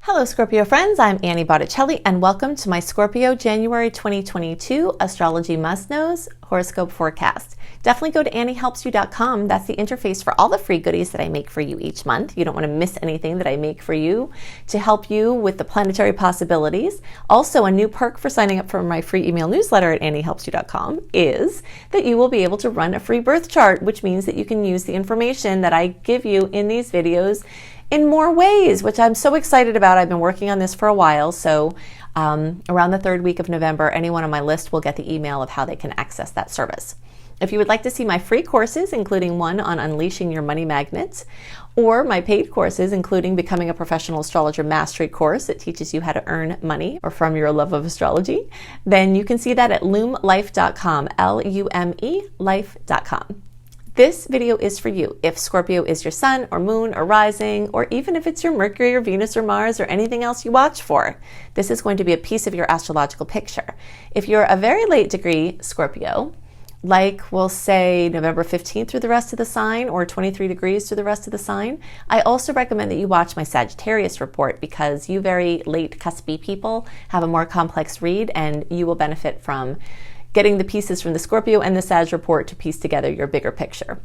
Hello Scorpio friends, I'm Annie Botticelli and welcome to my Scorpio January 2022 Astrology Must-Knows Horoscope Forecast. Definitely go to anniehelpsyou.com. That's the interface for all the free goodies that I make for you each month. You don't want to miss anything that I make for you to help you with the planetary possibilities. Also, a new perk for signing up for my free email newsletter at anniehelpsyou.com is that you will be able to run a free birth chart, which means that you can use the information that I give you in these videos in more ways, which I'm so excited about. I've been working on this for a while, so around the third week of November, anyone on my list will get the email of how they can access that service. If you would like to see my free courses, including one on unleashing your money magnets, or my paid courses, including becoming a professional astrologer mastery course that teaches you how to earn money or from your love of astrology, then you can see that at lumelife.com, L-U-M-E, life.com. This video is for you if Scorpio is your sun or moon or rising, or even if it's your Mercury or Venus or Mars or anything else you watch for. This is going to be a piece of your astrological picture. If you're a very late degree Scorpio, like we'll say November 15th through the rest of the sign or 23 degrees through the rest of the sign, I also recommend that you watch my Sagittarius report because you very late cuspy people have a more complex read and you will benefit from getting the pieces from the Scorpio and the Sag report to piece together your bigger picture.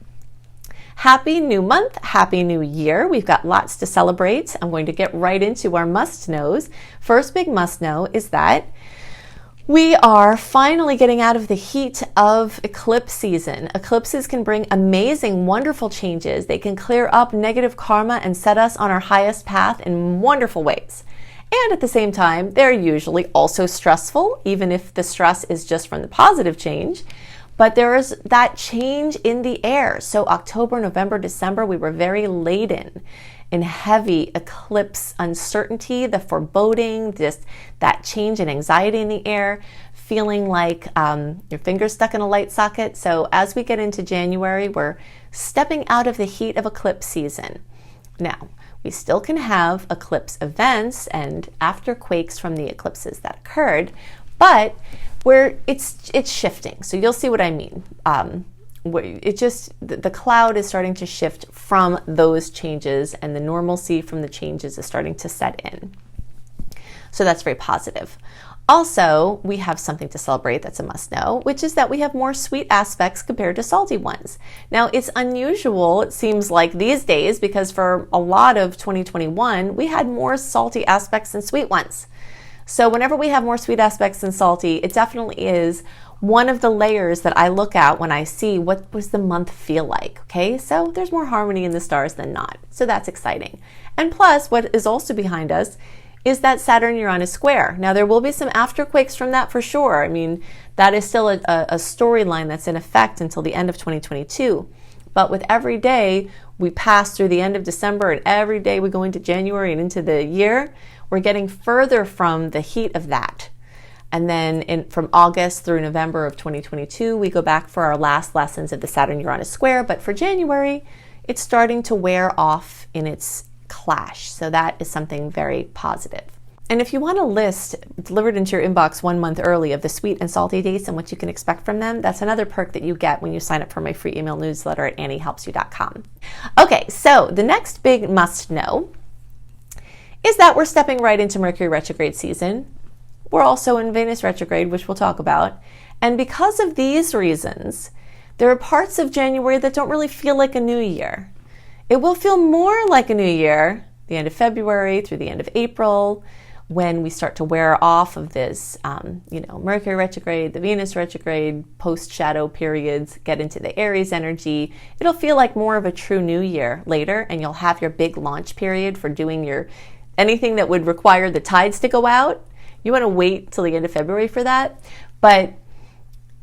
Happy new month, happy new year. We've got lots to celebrate. I'm going to get right into our must-knows. First big must-know is that we are finally getting out of the heat of eclipse season. Eclipses can bring amazing, wonderful changes. They can clear up negative karma and set us on our highest path in wonderful ways. And at the same time, they're usually also stressful, even if the stress is just from the positive change. But there is that change in the air. So October, November, December, we were very laden in heavy eclipse uncertainty, the foreboding, just that change in anxiety in the air, feeling like your finger's stuck in a light socket. So as we get into January, we're stepping out of the heat of eclipse season. Now, we still can have eclipse events and afterquakes from the eclipses that occurred, but it's shifting. So you'll see what I mean. The cloud is starting to shift from those changes, and the normalcy from the changes is starting to set in. So that's very positive. Also, we have something to celebrate that's a must-know, which is that we have more sweet aspects compared to salty ones. Now, it's unusual, it seems like these days, because for a lot of 2021, we had more salty aspects than sweet ones. So whenever we have more sweet aspects than salty, it definitely is one of the layers that I look at when I see what does the month feel like, okay? So there's more harmony in the stars than not. So that's exciting. And plus, what is also behind us is that Saturn-Uranus square. Now, there will be some afterquakes from that for sure. I mean, that is still a storyline that's in effect until the end of 2022. But with every day we pass through the end of December and every day we go into January and into the year, we're getting further from the heat of that. And then from August through November of 2022, we go back for our last lessons of the Saturn-Uranus square. But for January, it's starting to wear off in its clash. So that is something very positive. And if you want a list delivered into your inbox 1 month early of the sweet and salty dates and what you can expect from them, that's another perk that you get when you sign up for my free email newsletter at anniehelpsyou.com. Okay, so the next big must know is that we're stepping right into Mercury retrograde season. We're also in Venus retrograde, which we'll talk about. And because of these reasons, there are parts of January that don't really feel like a new year. It will feel more like a new year, the end of February through the end of April, when we start to wear off of this, Mercury retrograde, the Venus retrograde, post-shadow periods, get into the Aries energy. It'll feel like more of a true new year later, and you'll have your big launch period for doing anything that would require the tides to go out. You want to wait till the end of February for that. But,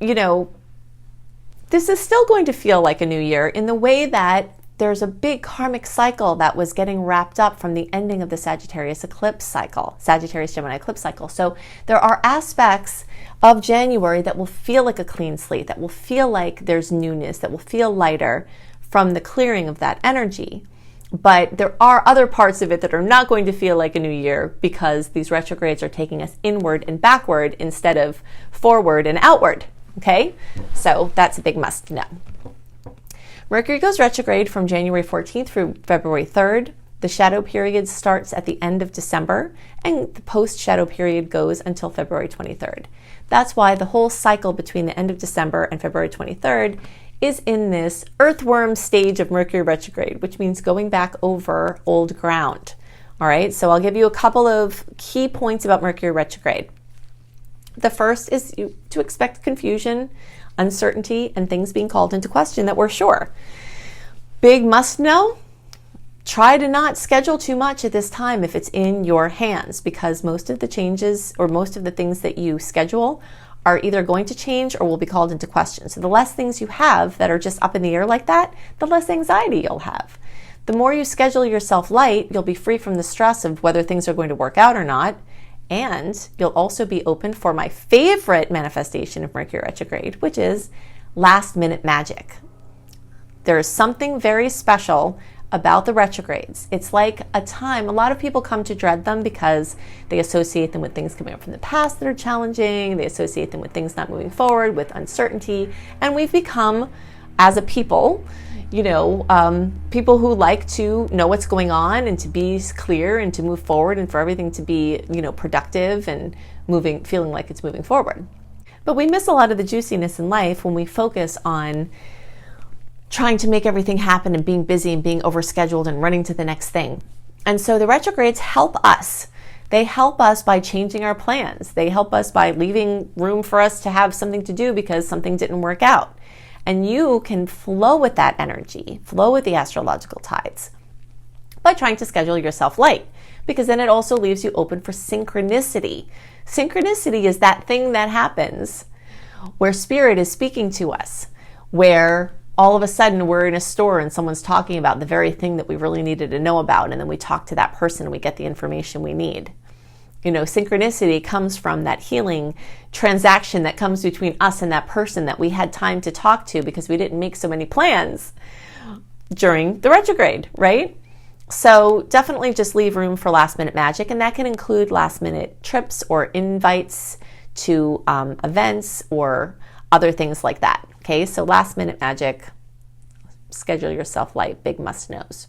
this is still going to feel like a new year in the way that there's a big karmic cycle that was getting wrapped up from the ending of the Sagittarius eclipse cycle, Sagittarius-Gemini eclipse cycle. So there are aspects of January that will feel like a clean slate, that will feel like there's newness, that will feel lighter from the clearing of that energy. But there are other parts of it that are not going to feel like a new year because these retrogrades are taking us inward and backward instead of forward and outward, okay? So that's a big must know. Mercury goes retrograde from January 14th through February 3rd. The shadow period starts at the end of December, and the post-shadow period goes until February 23rd. That's why the whole cycle between the end of December and February 23rd is in this earthworm stage of Mercury retrograde, which means going back over old ground. All right, so I'll give you a couple of key points about Mercury retrograde. The first is to expect confusion, uncertainty, and things being called into question that we're sure. Big must know, try to not schedule too much at this time if it's in your hands, because most of the changes or most of the things that you schedule are either going to change or will be called into question. So the less things you have that are just up in the air like that, the less anxiety you'll have. The more you schedule yourself light, you'll be free from the stress of whether things are going to work out or not. And you'll also be open for my favorite manifestation of Mercury retrograde, which is last minute magic. There is something very special about the retrogrades. It's like a time, a lot of people come to dread them because they associate them with things coming up from the past that are challenging. They associate them with things not moving forward, with uncertainty. And we've become, as a people, people who like to know what's going on and to be clear and to move forward and for everything to be, productive and feeling like it's moving forward. But we miss a lot of the juiciness in life when we focus on trying to make everything happen and being busy and being overscheduled and running to the next thing. And so the retrogrades help us. They help us by changing our plans. They help us by leaving room for us to have something to do because something didn't work out. And you can flow with that energy, flow with the astrological tides by trying to schedule yourself light, because then it also leaves you open for synchronicity. Synchronicity is that thing that happens where spirit is speaking to us, where all of a sudden we're in a store and someone's talking about the very thing that we really needed to know about, and then we talk to that person and we get the information we need. Synchronicity comes from that healing transaction that comes between us and that person that we had time to talk to because we didn't make so many plans during the retrograde, right? So definitely just leave room for last minute magic, and that can include last minute trips or invites to events or other things like that. Okay, so last minute magic, schedule yourself light, big must knows.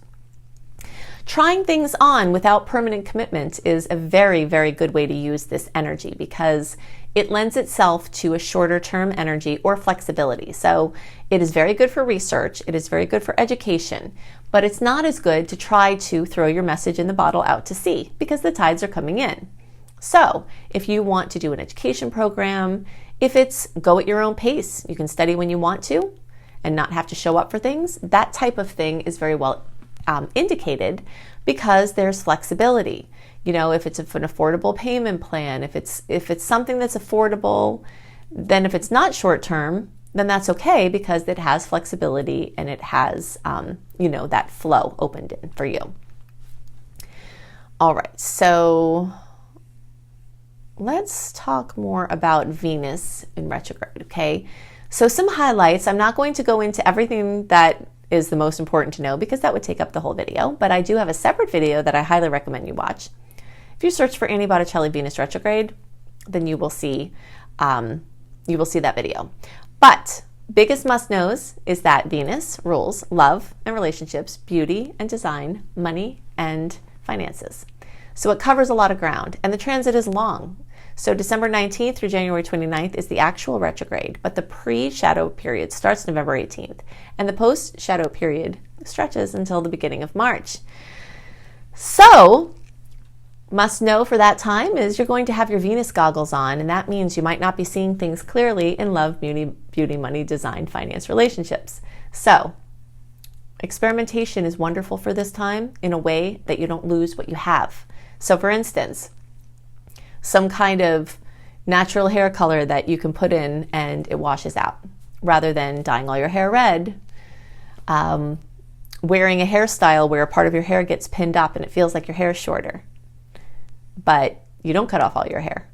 Trying things on without permanent commitment is a very, very good way to use this energy because it lends itself to a shorter term energy or flexibility. So it is very good for research, it is very good for education, but it's not as good to try to throw your message in the bottle out to sea because the tides are coming in. So if you want to do an education program, if it's go at your own pace, you can study when you want to and not have to show up for things, that type of thing is very well indicated because there's flexibility. If it's an affordable payment plan, if it's something that's affordable, then if it's not short term, then that's okay because it has flexibility and it has, that flow opened in for you. All right, so let's talk more about Venus in retrograde, okay? So some highlights. I'm not going to go into everything that is the most important to know because that would take up the whole video, but I do have a separate video that I highly recommend you watch. If you search for Annie Botticelli Venus retrograde, then you will see that video. But biggest must knows is that Venus rules love and relationships, beauty and design, money and finances. So it covers a lot of ground, and the transit is long. So December 19th through January 29th is the actual retrograde, but the pre-shadow period starts November 18th, and the post-shadow period stretches until the beginning of March. So, must know for that time is you're going to have your Venus goggles on, and that means you might not be seeing things clearly in love, beauty, money, design, finance, relationships. So, experimentation is wonderful for this time in a way that you don't lose what you have. So, for instance, some kind of natural hair color that you can put in and it washes out, rather than dyeing all your hair red, wearing a hairstyle where a part of your hair gets pinned up and it feels like your hair is shorter, but you don't cut off all your hair.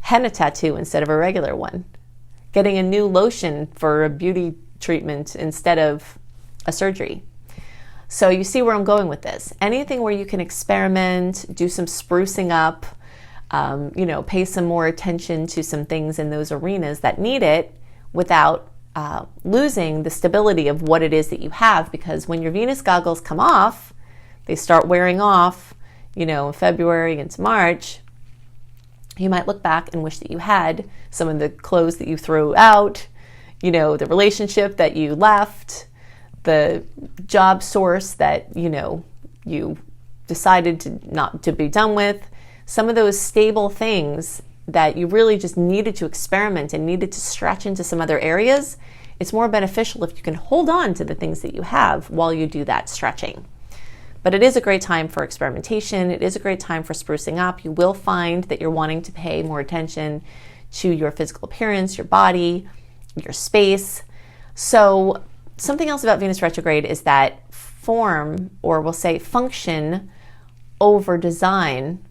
Henna tattoo instead of a regular one. Getting a new lotion for a beauty treatment instead of a surgery. So you see where I'm going with this. Anything where you can experiment, do some sprucing up, pay some more attention to some things in those arenas that need it without losing the stability of what it is that you have, because when your Venus goggles come off, they start wearing off, in February into March, you might look back and wish that you had some of the clothes that you threw out, the relationship that you left, the job source that, you decided not to be done with. Some of those stable things that you really just needed to experiment and needed to stretch into some other areas, it's more beneficial if you can hold on to the things that you have while you do that stretching. But it is a great time for experimentation. It is a great time for sprucing up. You will find that you're wanting to pay more attention to your physical appearance, your body, your space. So something else about Venus retrograde is that form, or we'll say function over design,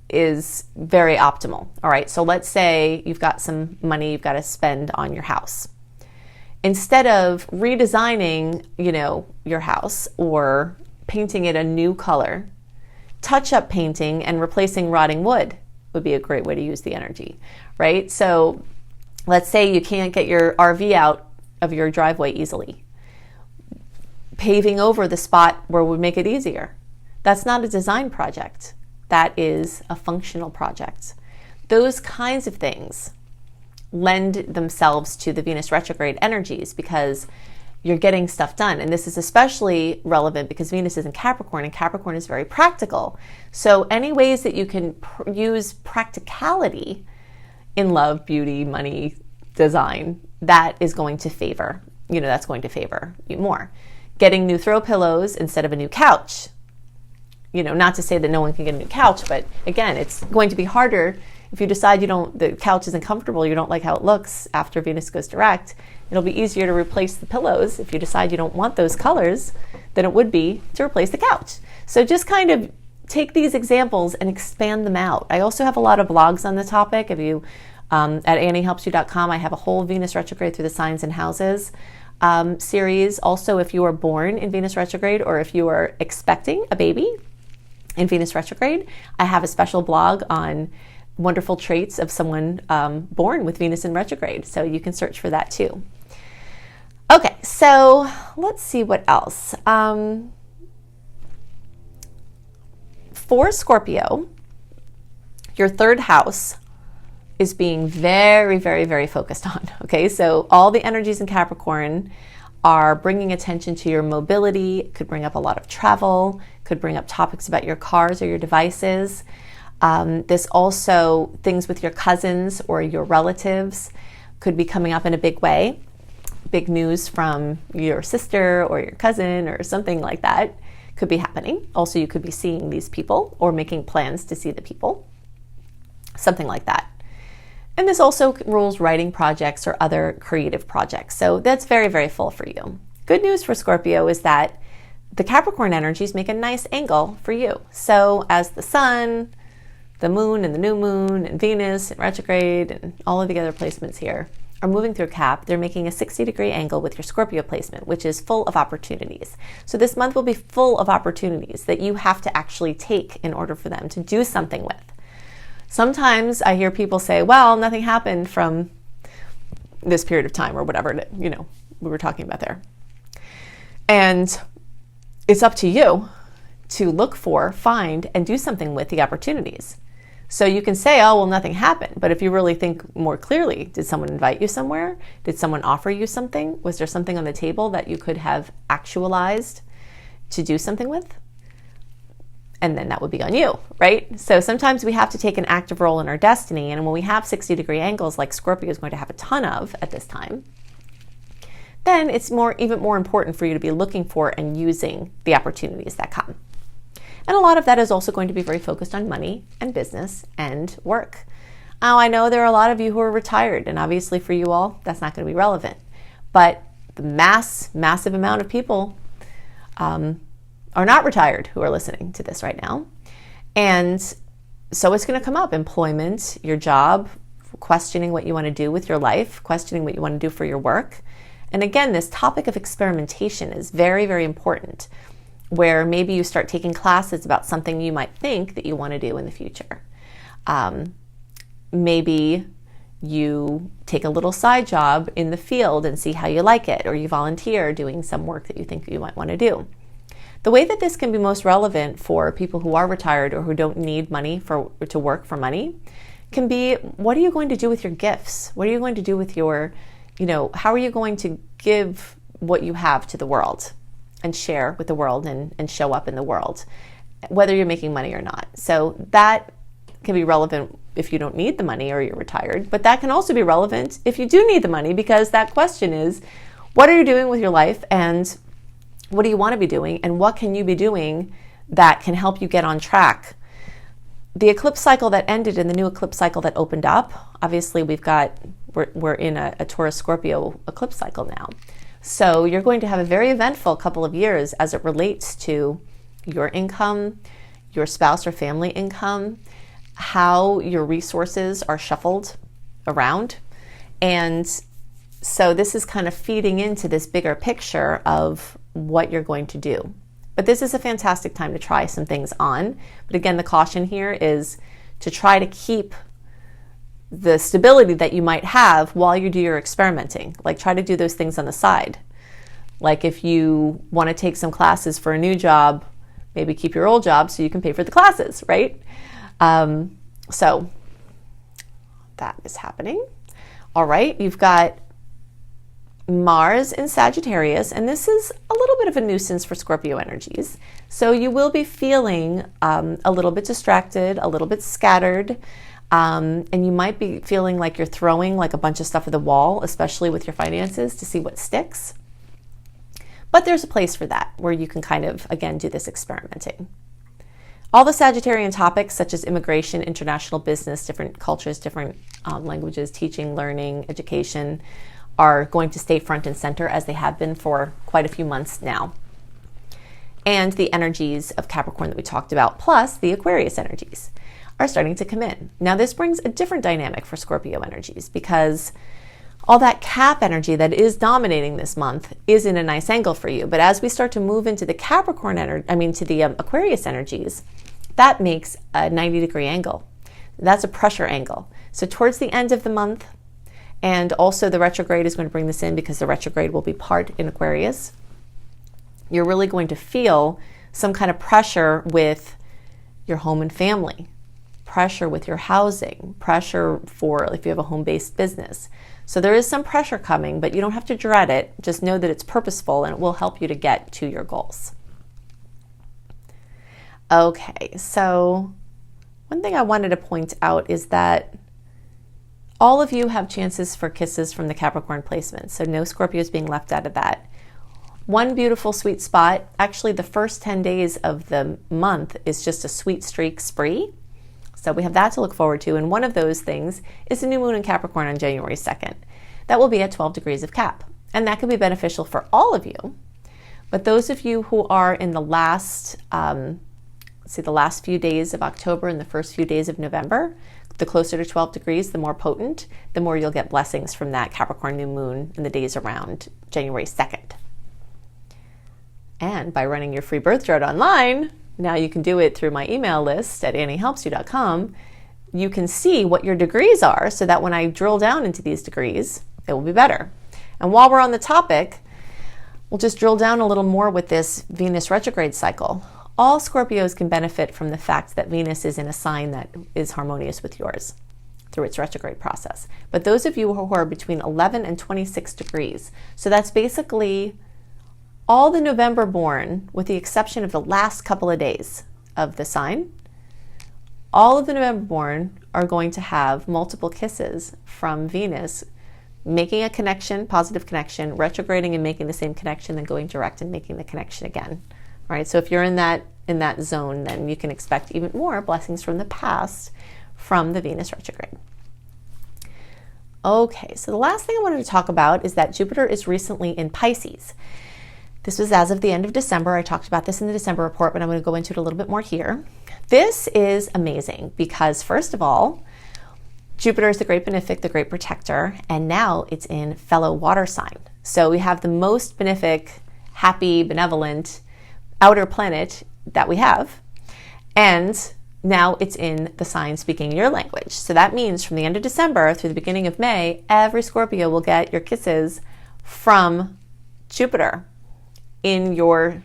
is very optimal. All right, so let's say you've got some money you've got to spend on your house. Instead of redesigning, your house or painting it a new color, touch-up painting and replacing rotting wood would be a great way to use the energy, right? So let's say you can't get your RV out of your driveway easily. Paving over the spot where would make it easier. That's not a design project. That is a functional project. Those kinds of things lend themselves to the Venus retrograde energies because you're getting stuff done. And this is especially relevant because Venus is in Capricorn, and Capricorn is very practical. So any ways that you can use practicality in love, beauty, money, design, that is going to favor, that's going to favor you more. Getting new throw pillows instead of a new couch. Not to say that no one can get a new couch, but again, it's going to be harder if you decide the couch isn't comfortable, you don't like how it looks after Venus goes direct. It'll be easier to replace the pillows if you decide you don't want those colors than it would be to replace the couch. So just kind of take these examples and expand them out. I also have a lot of blogs on the topic. If you, at anniehelpsyou.com, I have a whole Venus retrograde through the signs and houses series. Also, if you are born in Venus retrograde or if you are expecting a baby in Venus retrograde, I have a special blog on wonderful traits of someone born with Venus in retrograde. So you can search for that too. Okay, so let's see what else. For Scorpio, your third house is being very, very, very focused on. Okay, so all the energies in Capricorn are bringing attention to your mobility. It could bring up a lot of travel, could bring up topics about your cars or your devices. This also, things with your cousins or your relatives could be coming up in a big way. Big news from your sister or your cousin or something like that could be happening. Also, you could be seeing these people or making plans to see the people. Something like that. And this also rules writing projects or other creative projects. So that's very, very full for you. Good news for Scorpio is that the Capricorn energies make a nice angle for you. So as the sun, the moon and the new moon and Venus and retrograde and all of the other placements here are moving through Cap, they're making a 60-degree angle with your Scorpio placement, which is full of opportunities. So this month will be full of opportunities that you have to actually take in order for them to do something with. Sometimes I hear people say, well, nothing happened from this period of time or whatever, we were talking about there. And it's up to you to look for, find, and do something with the opportunities. So you can say, oh, well, nothing happened. But if you really think more clearly, did someone invite you somewhere? Did someone offer you something? Was there something on the table that you could have actualized to do something with? And then that would be on you, right? So sometimes we have to take an active role in our destiny. And when we have 60-degree angles like Scorpio is going to have a ton of at this time, then it's even more important for you to be looking for and using the opportunities that come. And a lot of that is also going to be very focused on money and business and work. Now, I know there are a lot of you who are retired, and obviously for you all, that's not going to be relevant. But the massive amount of people are not retired who are listening to this right now. And so it's going to come up: employment, your job, questioning what you want to do with your life, questioning what you want to do for your work. And again, this topic of experimentation is very, very important, where maybe you start taking classes about something you might think that you want to do in the future. Maybe you take a little side job in the field and see how you like it, or you volunteer doing some work that you think you might want to do. The way that this can be most relevant for people who are retired or who don't need money to work for money can be, what are you going to do with your gifts? What are you going to do with your, how are you going to give what you have to the world and share with the world and show up in the world, whether you're making money or not? So that can be relevant if you don't need the money or you're retired, but that can also be relevant if you do need the money, because that question is, what are you doing with your life, and what do you want to be doing, and what can you be doing that can help you get on track? The eclipse cycle that ended and the new eclipse cycle that opened up, obviously we're in a Taurus Scorpio eclipse cycle now. So you're going to have a very eventful couple of years as it relates to your income, your spouse or family income, how your resources are shuffled around. And so this is kind of feeding into this bigger picture of what you're going to do. But this is a fantastic time to try some things on. But again, the caution here is to try to keep the stability that you might have while you do your experimenting. Like, try to do those things on the side. Like, if you want to take some classes for a new job, maybe keep your old job so you can pay for the classes, right? So that is happening. All right, you've got Mars in Sagittarius, and this is a little bit of a nuisance for Scorpio energies. So you will be feeling a little bit distracted, a little bit scattered, and you might be feeling like you're throwing like a bunch of stuff at the wall, especially with your finances, to see what sticks. But there's a place for that where you can kind of, again, do this experimenting. All the Sagittarian topics, such as immigration, international business, different cultures, different languages, teaching, learning, education, are going to stay front and center, as they have been for quite a few months now. And the energies of Capricorn that we talked about, plus the Aquarius energies, are starting to come in. Now, this brings a different dynamic for Scorpio energies, because all that Cap energy that is dominating this month is in a nice angle for you. But as we start to move into the Capricorn energy, to the Aquarius energies, that makes a 90-degree angle. That's a pressure angle. So towards the end of the month, and also the retrograde is going to bring this in, because the retrograde will be part in Aquarius, you're really going to feel some kind of pressure with your home and family, pressure with your housing, pressure for if you have a home-based business. So there is some pressure coming, but you don't have to dread it. Just know that it's purposeful and it will help you to get to your goals. Okay, so one thing I wanted to point out is that all of you have chances for kisses from the Capricorn placement, so no Scorpios being left out of that. One beautiful sweet spot, actually the first 10 days of the month is just a sweet streak spree. So we have that to look forward to, and one of those things is the new moon in Capricorn on January 2nd. That will be at 12 degrees of Cap, and that could be beneficial for all of you. But those of you who are in the last few days of October and the first few days of November, the closer to 12 degrees, the more potent, the more you'll get blessings from that Capricorn new moon in the days around January 2nd. And by running your free birth chart online, now you can do it through my email list at anniehelpsyou.com. You can see what your degrees are, so that when I drill down into these degrees, it will be better. And while we're on the topic, we'll just drill down a little more with this Venus retrograde cycle. All Scorpios can benefit from the fact that Venus is in a sign that is harmonious with yours through its retrograde process. But those of you who are between 11 and 26 degrees, so that's basically all the November born, with the exception of the last couple of days of the sign, all of the November born are going to have multiple kisses from Venus, making a connection, positive connection, retrograding and making the same connection, then going direct and making the connection again. All right, so if you're in that zone, then you can expect even more blessings from the past from the Venus retrograde. Okay, so the last thing I wanted to talk about is that Jupiter is recently in Pisces. This was as of the end of December. I talked about this in the December report, but I'm going to go into it a little bit more here. This is amazing because, first of all, Jupiter is the great benefic, the great protector, and now it's in fellow water sign. So we have the most benefic, happy, benevolent outer planet that we have, and now it's in the sign speaking your language. So that means from the end of December through the beginning of May, every Scorpio will get your kisses from Jupiter in your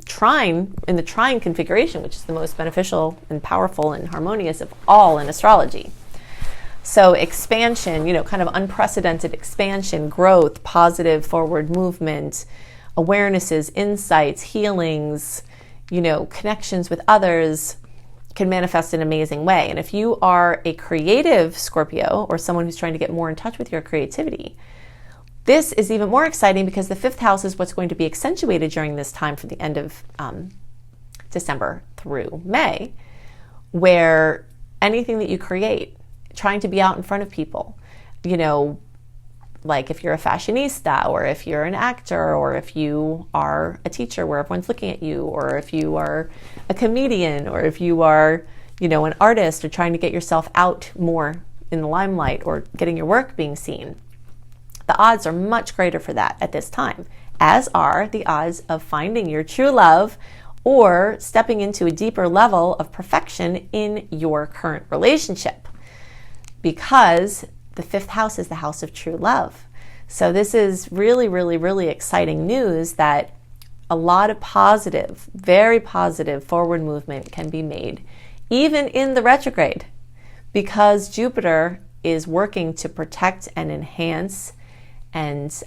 trine, in the trine configuration, which is the most beneficial and powerful and harmonious of all in astrology. So expansion, kind of unprecedented expansion, growth, positive forward movement, awarenesses, insights, healings, connections with others can manifest in an amazing way. And if you are a creative Scorpio or someone who's trying to get more in touch with your creativity, this is even more exciting because the fifth house is what's going to be accentuated during this time from the end of December through May, where anything that you create, trying to be out in front of people, like if you're a fashionista, or if you're an actor, or if you are a teacher where everyone's looking at you, or if you are a comedian, or if you are, an artist, or trying to get yourself out more in the limelight, or getting your work being seen. The odds are much greater for that at this time, as are the odds of finding your true love or stepping into a deeper level of perfection in your current relationship, because the fifth house is the house of true love. So this is really, really, really exciting news that a lot of positive, very positive forward movement can be made, even in the retrograde, because Jupiter is working to protect and enhance and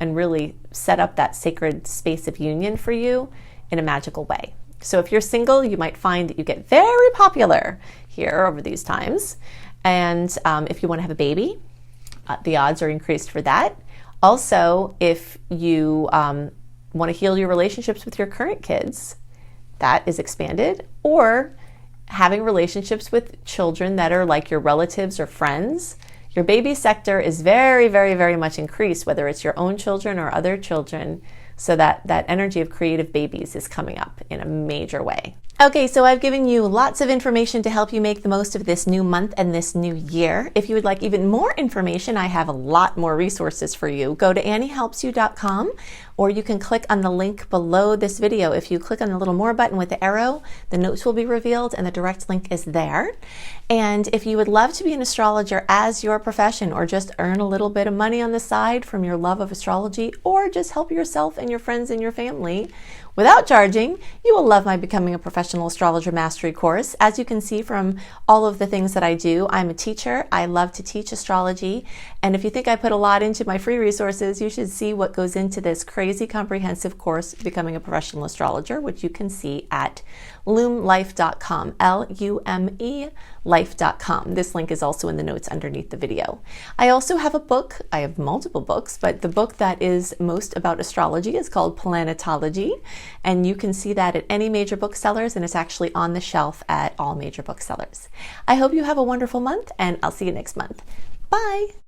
really set up that sacred space of union for you in a magical way. So if you're single, you might find that you get very popular here over these times. And if you want to have a baby, the odds are increased for that. Also, if you want to heal your relationships with your current kids, that is expanded. Or having relationships with children that are like your relatives or friends, your baby sector is very, very, very much increased, whether it's your own children or other children. So that energy of creative babies is coming up in a major way. Okay, so I've given you lots of information to help you make the most of this new month and this new year. If you would like even more information, I have a lot more resources for you. Go to anniehelpsyou.com, or you can click on the link below this video. If you click on the little more button with the arrow, the notes will be revealed and the direct link is there. And if you would love to be an astrologer as your profession, or just earn a little bit of money on the side from your love of astrology, or just help yourself and your friends and your family without charging, you will love my Becoming a Professional Astrologer Mastery course. As you can see from all of the things that I do, I'm a teacher. I love to teach astrology. And if you think I put a lot into my free resources, you should see what goes into this crazy comprehensive course, Becoming a Professional Astrologer, which you can see at lumelife.com, L-U-M-E life.com. This link is also in the notes underneath the video. I also have a book. I have multiple books, but the book that is most about astrology is called Planetology, and you can see that at any major booksellers, and it's actually on the shelf at all major booksellers. I hope you have a wonderful month, and I'll see you next month. Bye!